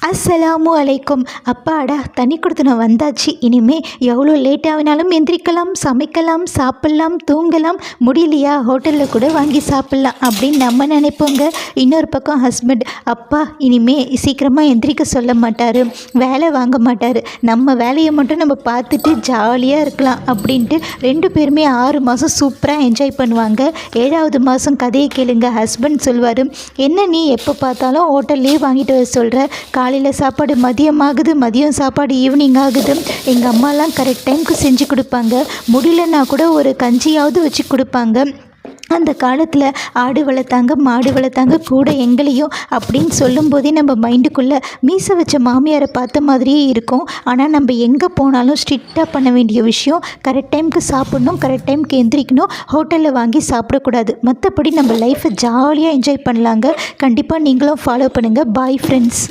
அஸ்ஸலாமு அலைக்கும். அப்பாடா தண்ணி கொடுத்துன வந்தாச்சு. இனிமே எவ்வளோ லேட் ஆகினாலும் எந்திரிக்கலாம், சமைக்கலாம், சாப்பிட்லாம், தூங்கலாம். முடியலையா ஹோட்டலில் கூட வாங்கி சாப்பிட்லாம் அப்படின்னு நம்ம நினைப்போங்க. இன்னொரு பக்கம் ஹஸ்பண்ட், அப்பா இனிமே சீக்கிரமாக எந்திரிக்க சொல்ல மாட்டார், வேலை வாங்க மாட்டார், நம்ம வேலையை மட்டும் நம்ம பார்த்துட்டு ஜாலியாக இருக்கலாம் அப்படின்ட்டு 2 பேருமே 6 மாதம் சூப்பராக என்ஜாய் பண்ணுவாங்க. 7வது மாதம் கதையை கேளுங்க. ஹஸ்பண்ட் சொல்வார், என்ன நீ எப்போ பார்த்தாலும் ஹோட்டல்லையே வாங்கிட்டு வர சொல்கிற, காலையில் சாப்பாடு மதியம் ஆகுது, மதியம் சாப்பாடு ஈவினிங் ஆகுது. எங்கள் அம்மாலாம் கரெக்ட் டைமுக்கு செஞ்சு கொடுப்பாங்க, முடியலன்னா கூட ஒரு கஞ்சியாவது வச்சு கொடுப்பாங்க. அந்த காலத்தில் ஆடு வளர்த்தாங்க, மாடு வளர்த்தாங்க, கூட எங்களையும் அப்படின்னு சொல்லும்போதே நம்ம மைண்டுக்குள்ளே மீசை வச்ச மாமியாரை பார்த்த மாதிரியே இருக்கும். ஆனால் நம்ம எங்கே போனாலும் ஸ்ட்ரிக்டாக பண்ண வேண்டிய விஷயம், கரெக்ட் டைமுக்கு சாப்பிட்ணும், கரெக்ட் டைமுக்கு எந்திரிக்கணும், ஹோட்டலில் வாங்கி சாப்பிடக்கூடாது. மற்றபடி நம்ம லைஃப்பை ஜாலியாக என்ஜாய் பண்ணலாங்க. கண்டிப்பாக நீங்களும் ஃபாலோ பண்ணுங்கள். Bye friends.